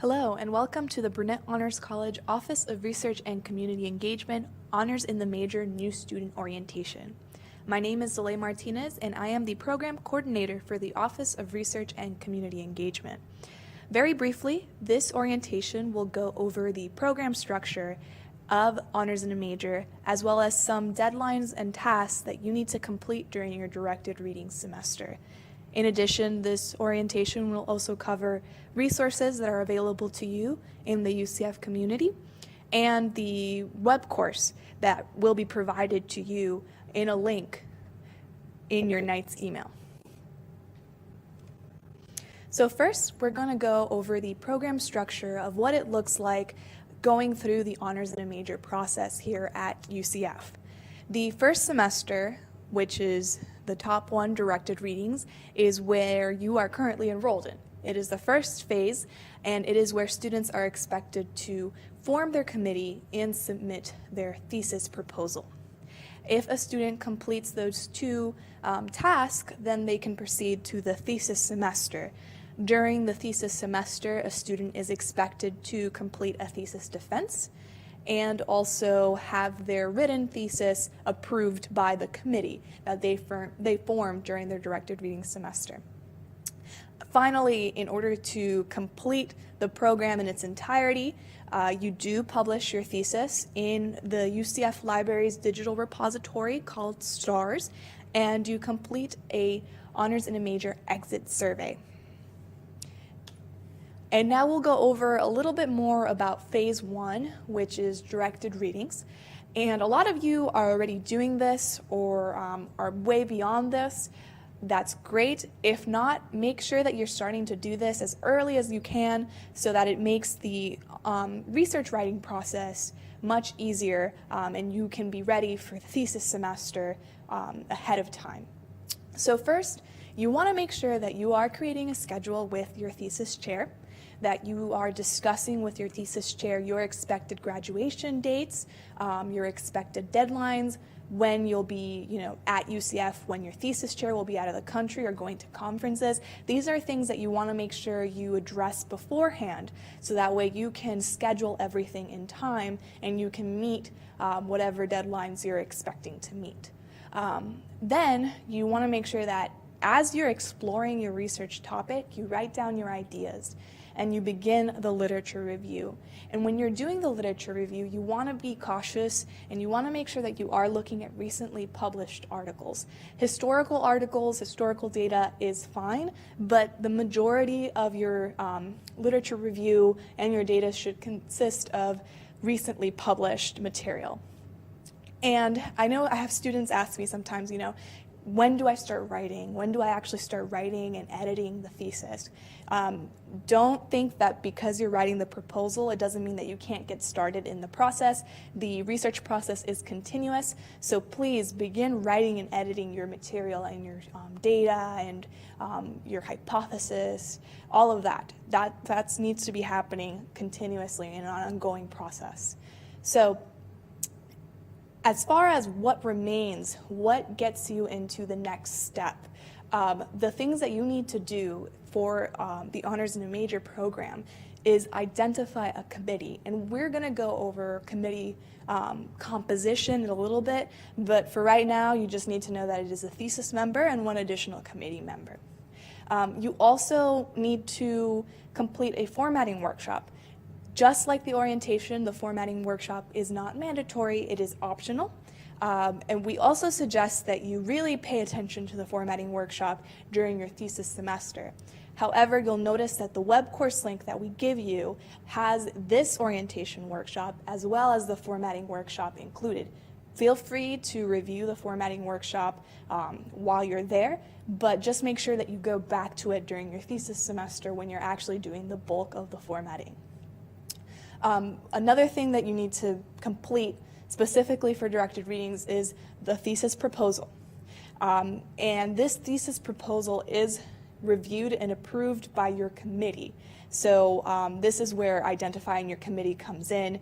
Hello, and welcome to the Burnett Honors College Office of Research and Community Engagement, Honors in the Major New Student Orientation. My name is Zalay Martinez, and I am the Program Coordinator for the Office of Research and Community Engagement. Very briefly, this orientation will go over the program structure of Honors in a Major, as well as some deadlines and tasks that you need to complete during your directed reading semester. In addition, this orientation will also cover resources that are available to you in the UCF community and the web course that will be provided to you in a link in your night's email. So first, we're going to go over the program structure of what it looks like going through the Honors in a Major process here at UCF. The first semester, which is the top one, directed readings, is where you are currently enrolled in. It is the first phase, and it is where students are expected to form their committee and submit their thesis proposal. If a student completes those two tasks, then they can proceed to the thesis semester. During the thesis semester, a student is expected to complete a thesis defense and also have their written thesis approved by the committee that they formed during their directed reading semester. Finally, in order to complete the program in its entirety, you do publish your thesis in the UCF Library's digital repository called STARS, and you complete a Honors in a Major exit survey. And now we'll go over a little bit more about phase one, which is directed readings. And a lot of you are already doing this or are way beyond this. That's great. If not, make sure that you're starting to do this as early as you can so that it makes the research writing process much easier and you can be ready for the thesis semester ahead of time. So first, you want to make sure that you are creating a schedule with your thesis chair, that you are discussing with your thesis chair your expected graduation dates, your expected deadlines, when you'll be, at UCF, when your thesis chair will be out of the country or going to conferences. These are things that you want to make sure you address beforehand, so that way you can schedule everything in time and you can meet whatever deadlines you're expecting to meet. Then you want to make sure that as you're exploring your research topic, you write down your ideas and you begin the literature review. And when you're doing the literature review, you want to be cautious and you want to make sure that you are looking at recently published articles. Historical articles, historical data is fine, but the majority of your literature review and your data should consist of recently published material. And I know I have students ask me sometimes, when do I start writing? When do I actually start writing and editing the thesis? Don't think that because you're writing the proposal, it doesn't mean that you can't get started in the process. The research process is continuous, so please begin writing and editing your material and your data and your hypothesis, all of that. That needs to be happening continuously in an ongoing process. So, as far as what remains, what gets you into the next step, the things that you need to do for the Honors in a Major program is identify a committee. And we're going to go over committee composition in a little bit, but for right now, you just need to know that it is a thesis member and one additional committee member. You also need to complete a formatting workshop. Just like the orientation, the formatting workshop is not mandatory, it is optional. And we also suggest that you really pay attention to the formatting workshop during your thesis semester. However, you'll notice that the web course link that we give you has this orientation workshop as well as the formatting workshop included. Feel free to review the formatting workshop while you're there, but just make sure that you go back to it during your thesis semester when you're actually doing the bulk of the formatting. Another thing that you need to complete specifically for directed readings is the thesis proposal. And this thesis proposal is reviewed and approved by your committee. So this is where identifying your committee comes in.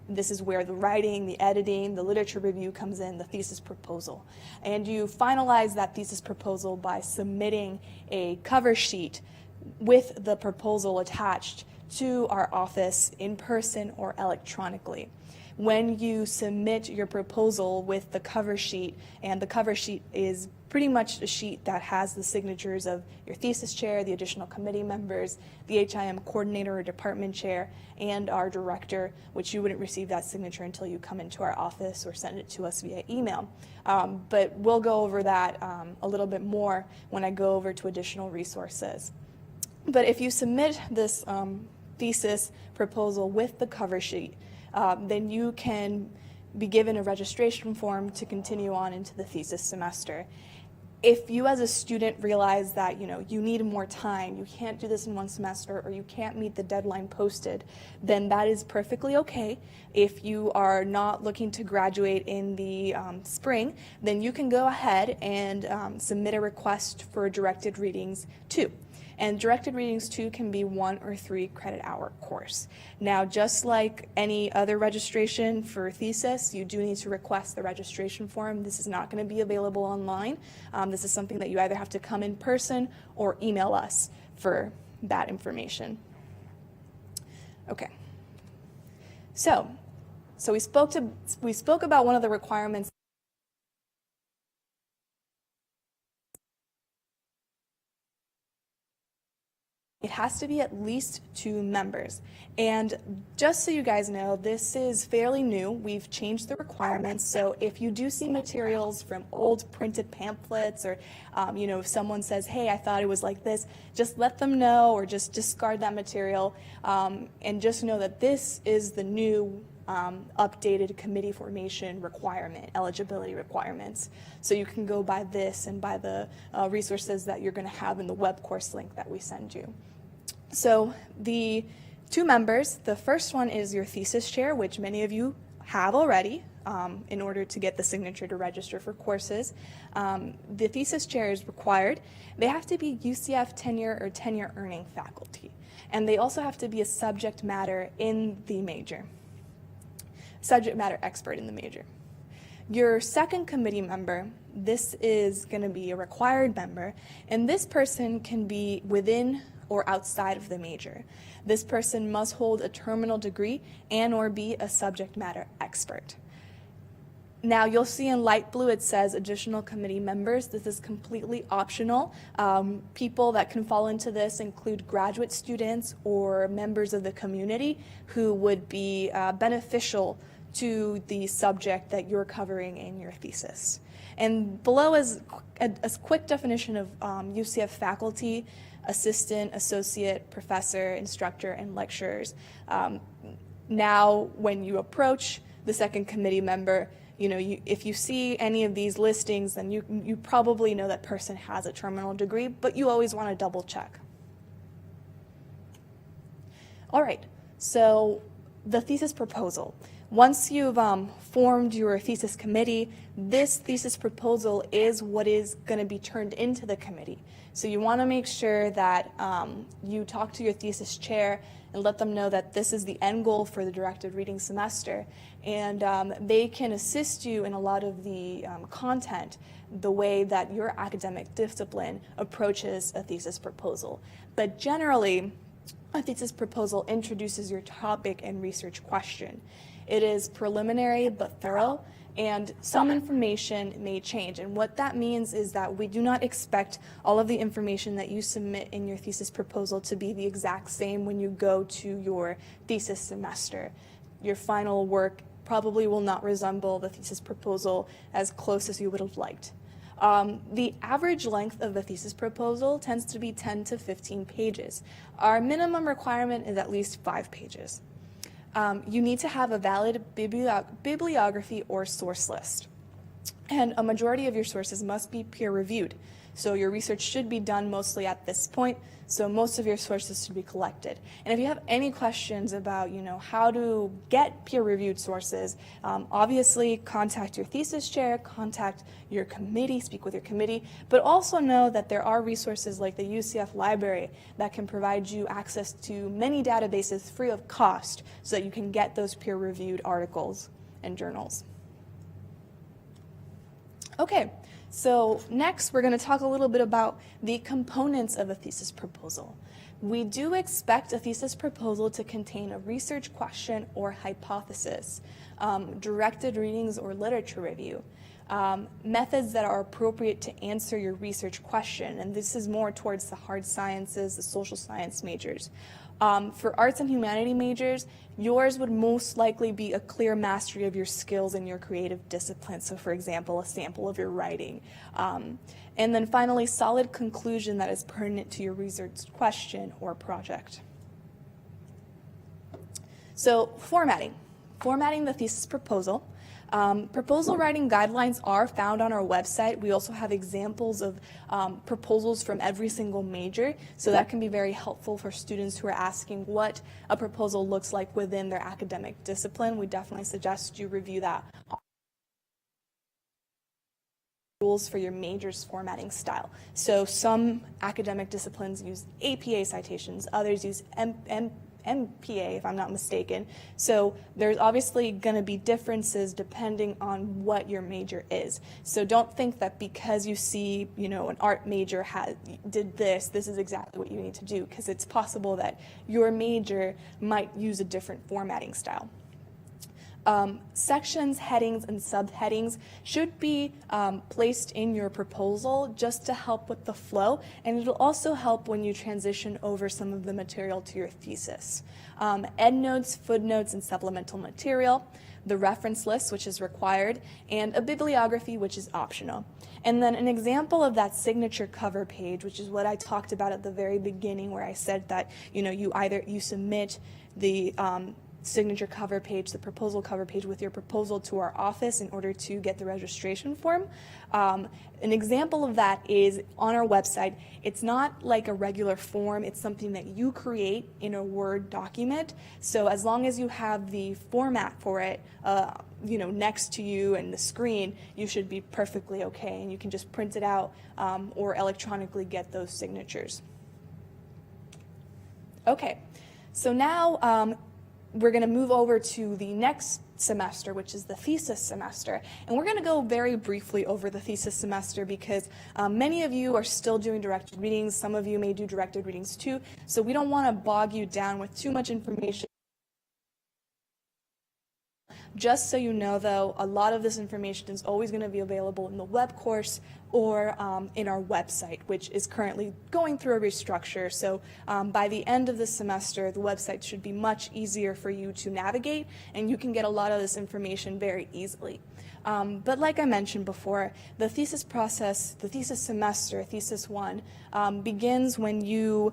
This is where the writing, the editing, the literature review comes in, the thesis proposal. And you finalize that thesis proposal by submitting a cover sheet with the proposal attached to our office in person or electronically. When you submit your proposal with the cover sheet, and the cover sheet is pretty much a sheet that has the signatures of your thesis chair, the additional committee members, the HIM coordinator or department chair, and our director, which you wouldn't receive that signature until you come into our office or send it to us via email. But we'll go over that a little bit more when I go over to additional resources. But if you submit this thesis proposal with the cover sheet, then you can be given a registration form to continue on into the thesis semester. If you as a student realize that you need more time, you can't do this in one semester, or you can't meet the deadline posted, then that is perfectly okay. If you are not looking to graduate in the spring, then you can go ahead and submit a request for directed readings 2. And directed readings 2 can be 1 or 3 credit hour course. Now, just like any other registration for thesis, you do need to request the registration form. This is not going to be available online. This is something that you either have to come in person or email us for that information. Okay. So we spoke about one of the requirements. It has to be at least 2 members. And just so you guys know, this is fairly new. We've changed the requirements. So if you do see materials from old printed pamphlets, or if someone says, hey, I thought it was like this, just let them know, or just discard that material. And just know that this is the new updated committee formation requirement, eligibility requirements. So you can go by this and by the resources that you're going to have in the web course link that we send you. So the 2 members, the first one is your thesis chair, which many of you have already in order to get the signature to register for courses. The thesis chair is required. They have to be UCF tenure or tenure earning faculty. And they also have to be a subject matter in the major, subject matter expert in the major. Your second committee member, this is going to be a required member, and this person can be within or outside of the major. This person must hold a terminal degree and or be a subject matter expert. Now you'll see in light blue it says additional committee members. This is completely optional. People that can fall into this include graduate students or members of the community who would be beneficial to the subject that you're covering in your thesis. And below is a quick definition of UCF faculty: assistant, associate, professor, instructor, and lecturers. Now, when you approach the second committee member, if you see any of these listings, then you probably know that person has a terminal degree, but you always want to double check. All right, so the thesis proposal. Once you've formed your thesis committee, this thesis proposal is what is going to be turned into the committee. So you want to make sure that you talk to your thesis chair and let them know that this is the end goal for the directed reading semester. And they can assist you in a lot of the content, the way that your academic discipline approaches a thesis proposal. But generally, a thesis proposal introduces your topic and research question. It is preliminary but thorough, and some information may change. And what that means is that we do not expect all of the information that you submit in your thesis proposal to be the exact same when you go to your thesis semester. Your final work probably will not resemble the thesis proposal as close as you would have liked. The average length of the thesis proposal tends to be 10 to 15 pages. Our minimum requirement is at least 5 pages. You need to have a valid bibliography or source list. And a majority of your sources must be peer-reviewed. So your research should be done mostly at this point, so most of your sources should be collected. And if you have any questions about, how to get peer-reviewed sources, obviously contact your thesis chair, contact your committee, speak with your committee, but also know that there are resources like the UCF Library that can provide you access to many databases free of cost so that you can get those peer-reviewed articles and journals. Okay, So next, we're going to talk a little bit about the components of a thesis proposal. We do expect a thesis proposal to contain a research question or hypothesis, directed readings or literature review, methods that are appropriate to answer your research question, and this is more towards the hard sciences, the social science majors. For arts and humanity majors, yours would most likely be a clear mastery of your skills in your creative discipline. So for example, a sample of your writing. And then finally, solid conclusion that is pertinent to your research question or project. So formatting the thesis proposal. Proposal writing guidelines are found on our website. We also have examples of proposals from every single major, so that can be very helpful for students who are asking what a proposal looks like within their academic discipline. We definitely suggest you review that. Rules for your major's formatting style. So some academic disciplines use APA citations, others use MPA, if I'm not mistaken. So there's obviously going to be differences depending on what your major is. So don't think that because you see, an art major did this is exactly what you need to do, because it's possible that your major might use a different formatting style. Sections, headings, and subheadings should be placed in your proposal just to help with the flow, and it'll also help when you transition over some of the material to your thesis. Endnotes, footnotes, and supplemental material, the reference list, which is required, and a bibliography, which is optional. And then an example of that signature cover page, which is what I talked about at the very beginning, where I said that you submit the signature cover page, the proposal cover page with your proposal to our office in order to get the registration form. An example of that is on our website. It's not like a regular form, it's something that you create in a Word document. So as long as you have the format for it next to you and the screen, you should be perfectly okay, and you can just print it out or electronically get those signatures. Okay, so now we're going to move over to the next semester, which is the thesis semester. And we're going to go very briefly over the thesis semester because many of you are still doing directed readings. Some of you may do directed readings too. So we don't want to bog you down with too much information. Just so you know, though, a lot of this information is always going to be available in the web course or in our website, which is currently going through a restructure. So by the end of the semester, the website should be much easier for you to navigate, and you can get a lot of this information very easily. But like I mentioned before, the thesis process, the thesis semester, thesis one, begins when you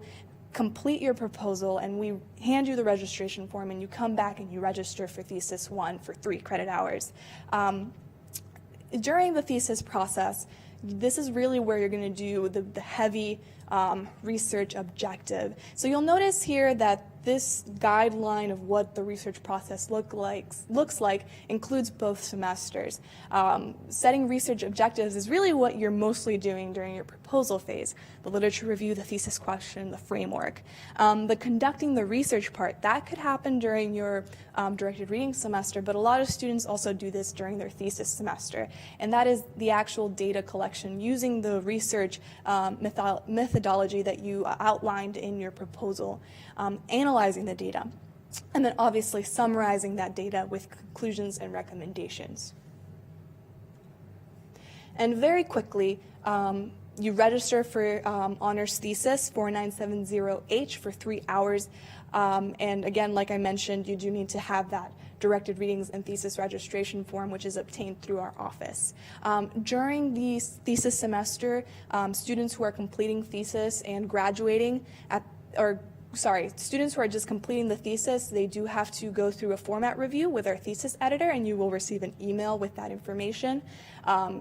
complete your proposal and we hand you the registration form and you come back and you register for thesis one for 3 credit hours. During the thesis process, this is really where you're going to do the heavy research objective. So you'll notice here that this guideline of what the research process looks like includes both semesters. Setting research objectives is really what you're mostly doing during your proposal phase: the literature review, the thesis question, the framework. The conducting the research part, that could happen during your directed reading semester, but a lot of students also do this during their thesis semester, and that is the actual data collection using the research methodology that you outlined in your proposal, analyzing the data, and then obviously summarizing that data with conclusions and recommendations. And very quickly, you register for honors thesis 4970H for 3 hours. And again, like I mentioned, you do need to have that directed readings and thesis registration form, which is obtained through our office. During the thesis semester, students who are completing thesis and graduating students who are just completing the thesis, they do have to go through a format review with our thesis editor, and you will receive an email with that information.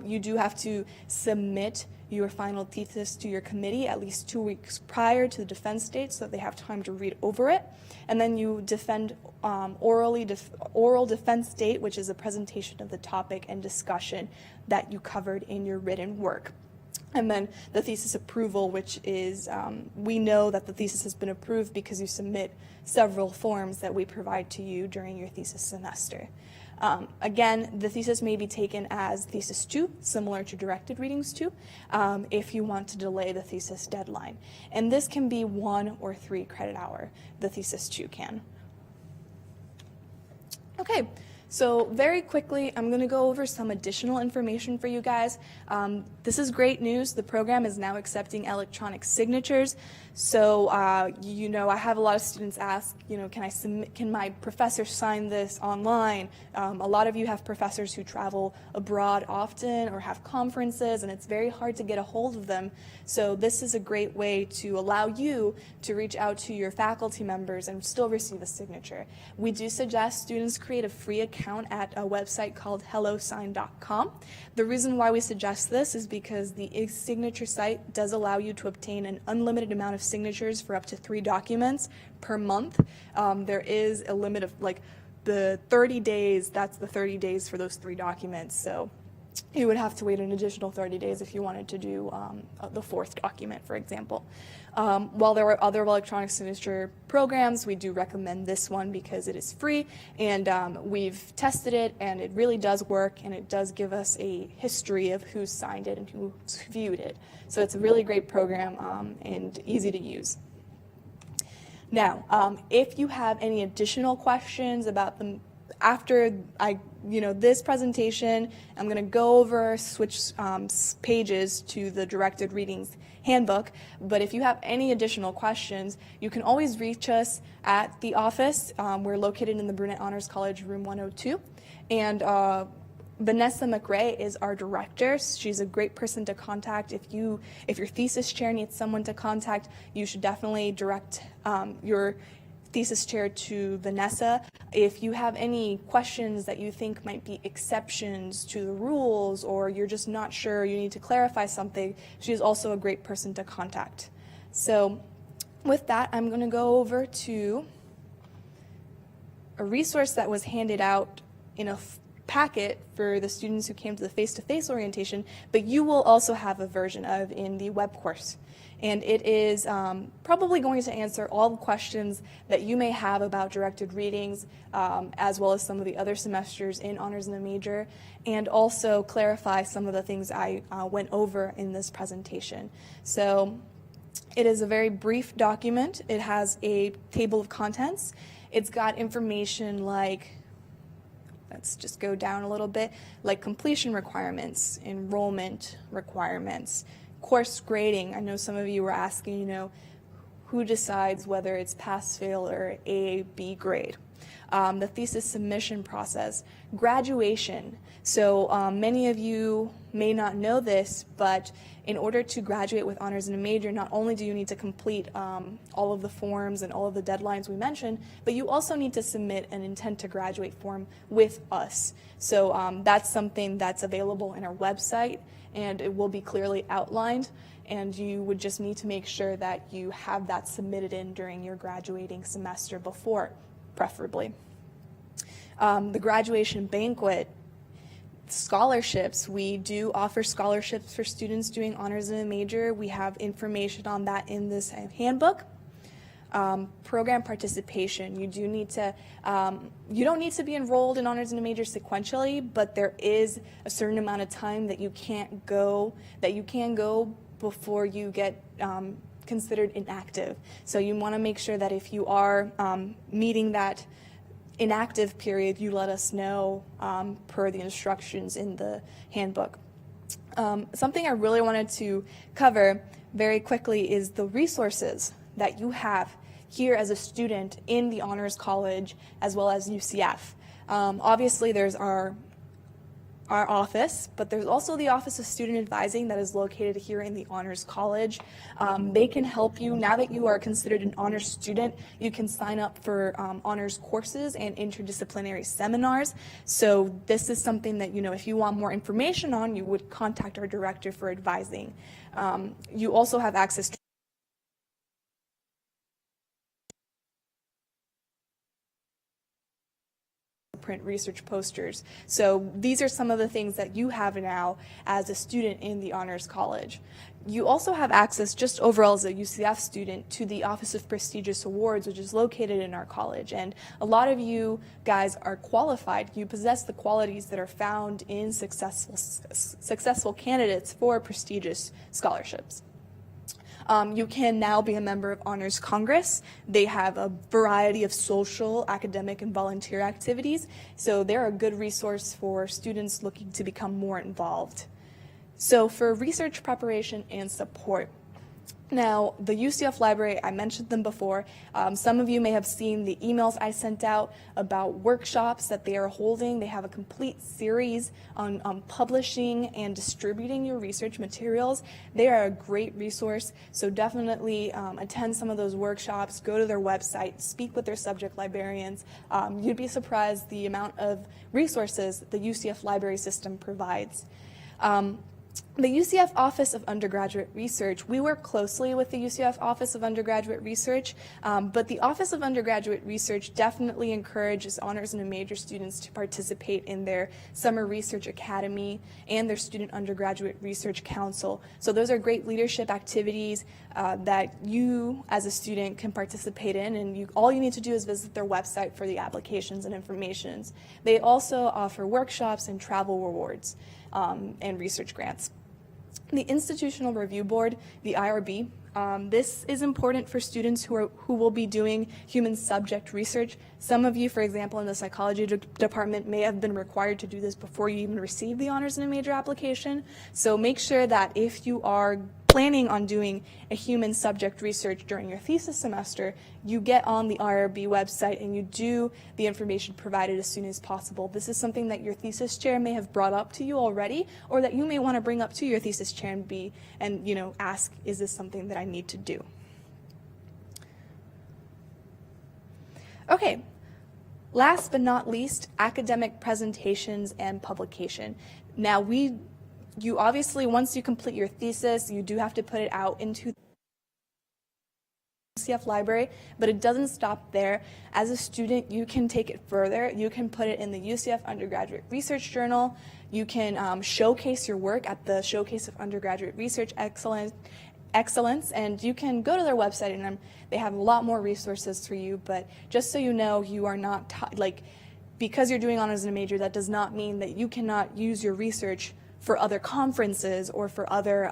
You do have to submit your final thesis to your committee at least 2 weeks prior to the defense date so that they have time to read over it. And then you defend oral defense date, which is a presentation of the topic and discussion that you covered in your written work. And then the thesis approval, which is, we know that the thesis has been approved because you submit several forms that we provide to you during your thesis semester. Again, the thesis may be taken as thesis 2, similar to directed readings 2, if you want to delay the thesis deadline. And this can be 1 or 3 credit hour, the thesis 2 can. Okay. So very quickly, I'm going to go over some additional information for you guys. This is great news. The program is now accepting electronic signatures. So, I have a lot of students ask, can my professor sign this online? A lot of you have professors who travel abroad often or have conferences, and it's very hard to get a hold of them. So this is a great way to allow you to reach out to your faculty members and still receive a signature. We do suggest students create a free account at a website called hellosign.com. The reason why we suggest this is because the e-signature site does allow you to obtain an unlimited amount of signatures for up to 3 documents per month. There is a limit of the 30 days, that's the 30 days for those 3 documents. So you would have to wait an additional 30 days if you wanted to do the 4th document, for example. While there are other electronic signature programs, we do recommend this one because it is free, and we've tested it, and it really does work, and it does give us a history of who signed it and who viewed it. So it's a really great program and easy to use. Now, if you have any additional questions about them after this presentation, I'm going to go over, switch pages to the directed readings handbook. But if you have any additional questions, you can always reach us at the office. We're located in the Brunette Honors College, room 102. And Vanessa McRae is our director. She's a great person to contact. If your thesis chair needs someone to contact, you should definitely direct your thesis chair to Vanessa. If you have any questions that you think might be exceptions to the rules, or you're just not sure, you need to clarify something, she's also a great person to contact. So with that, I'm going to go over to a resource that was handed out in a packet for the students who came to the face-to-face orientation, but you will also have a version of in the web course. And it is probably going to answer all the questions that you may have about directed readings, as well as some of the other semesters in Honors in the Major, and also clarify some of the things I went over in this presentation. So it is a very brief document. It has a table of contents. It's got information like, let's just go down a little bit, like completion requirements, enrollment requirements, course grading. I know some of you were asking, who decides whether it's pass, fail, or A, B grade. The thesis submission process, graduation. So many of you may not know this, but in order to graduate with Honors in a Major, not only do you need to complete all of the forms and all of the deadlines we mentioned, but you also need to submit an intent to graduate form with us. So that's something that's available in our website, and it will be clearly outlined, and you would just need to make sure that you have that submitted in during your graduating semester before, preferably. The graduation banquet, scholarships. We do offer scholarships for students doing Honors in a Major. We have information on that in this handbook. Program participation. You do need to, you don't need to be enrolled in Honors in a Major sequentially, but there is a certain amount of time that you can go before you get considered inactive. So you want to make sure that if you are meeting that inactive period, you let us know per the instructions in the handbook. Something I really wanted to cover very quickly is the resources that you have here as a student in the Honors College as well as UCF. Obviously there's our office, but there's also the Office of Student Advising that is located here in the Honors College. They can help you. Now that you are considered an honors student, you can sign up for honors courses and interdisciplinary seminars. So this is something that, if you want more information on, you would contact our director for advising. You also have access to print research posters. So these are some of the things that you have now as a student in the Honors College. You also have access, just overall as a UCF student, to the Office of Prestigious Awards, which is located in our college. And a lot of you guys are qualified. You possess the qualities that are found in successful candidates for prestigious scholarships. You can now be a member of Honors Congress. They have a variety of social, academic, and volunteer activities, so they're a good resource for students looking to become more involved. So for research preparation and support, now, the UCF Library, I mentioned them before. Some of you may have seen the emails I sent out about workshops that they are holding. They have a complete series on publishing and distributing your research materials. They are a great resource, so definitely attend some of those workshops, go to their website, speak with their subject librarians. You'd be surprised the amount of resources the UCF library system provides. The UCF Office of Undergraduate Research, we work closely with the UCF Office of Undergraduate Research, but the Office of Undergraduate Research definitely encourages honors and major students to participate in their Summer Research Academy and their Student Undergraduate Research Council. So those are great leadership activities that you as a student can participate in, and all you need to do is visit their website for the applications and informations. They also offer workshops and travel rewards and research grants. The Institutional Review Board, the IRB, this is important for students who will be doing human subject research. Some of you, for example, in the psychology department may have been required to do this before you even receive the honors in a major application. So make sure that if you are planning on doing a human subject research during your thesis semester, you get on the IRB website and you do the information provided as soon as possible. This is something that your thesis chair may have brought up to you already, or that you may want to bring up to your thesis chair and ask, is this something that I need to do? Okay, last but not least, academic presentations and publication. Now, you obviously, once you complete your thesis, you do have to put it out into the UCF library, but it doesn't stop there. As a student, you can take it further. You can put it in the UCF Undergraduate Research Journal. You can showcase your work at the Showcase of Undergraduate Research Excellence, and you can go to their website, and they have a lot more resources for you. But just so you know, you are not because you're doing honors in a major, that does not mean that you cannot use your research for other conferences or for other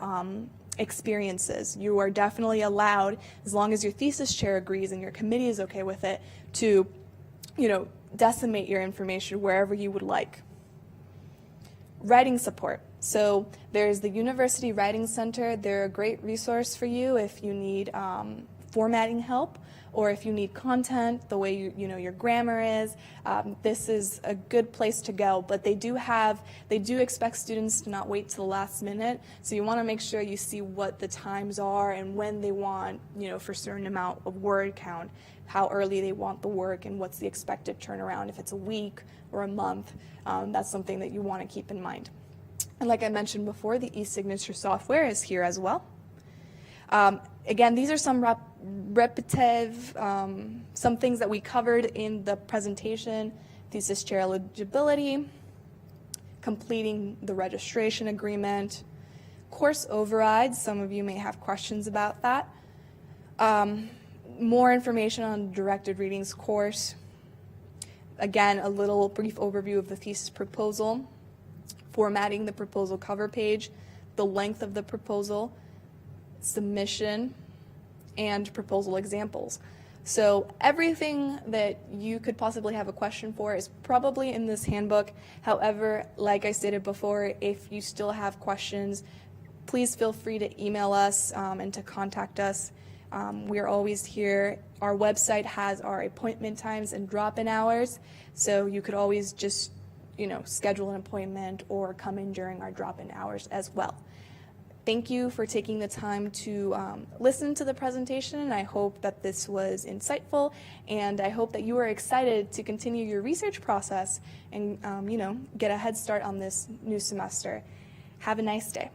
experiences. You are definitely allowed, as long as your thesis chair agrees and your committee is okay with it, to decimate your information wherever you would like. Writing support. So there's the University Writing Center. They're a great resource for you if you need formatting help, or if you need content, the way your grammar is. This is a good place to go, but they do expect students to not wait till the last minute, so you want to make sure you see what the times are and when they want, for a certain amount of word count, how early they want the work, and what's the expected turnaround, if it's a week or a month. That's something that you want to keep in mind. And like I mentioned before, the e-signature software is here as well. Again, these are some repetitive, some things that we covered in the presentation: thesis chair eligibility, completing the registration agreement, course overrides. Some of you may have questions about that. More information on the directed readings course. Again, a little brief overview of the thesis proposal, formatting the proposal cover page, the length of the proposal, submission, and proposal examples. So everything that you could possibly have a question for is probably in this handbook. However, like I stated before, if you still have questions, please feel free to email us and to contact us. We are always here. Our website has our appointment times and drop-in hours, so you could always just schedule an appointment or come in during our drop-in hours as well. Thank you for taking the time to listen to the presentation, and I hope that this was insightful, and I hope that you are excited to continue your research process and get a head start on this new semester. Have a nice day.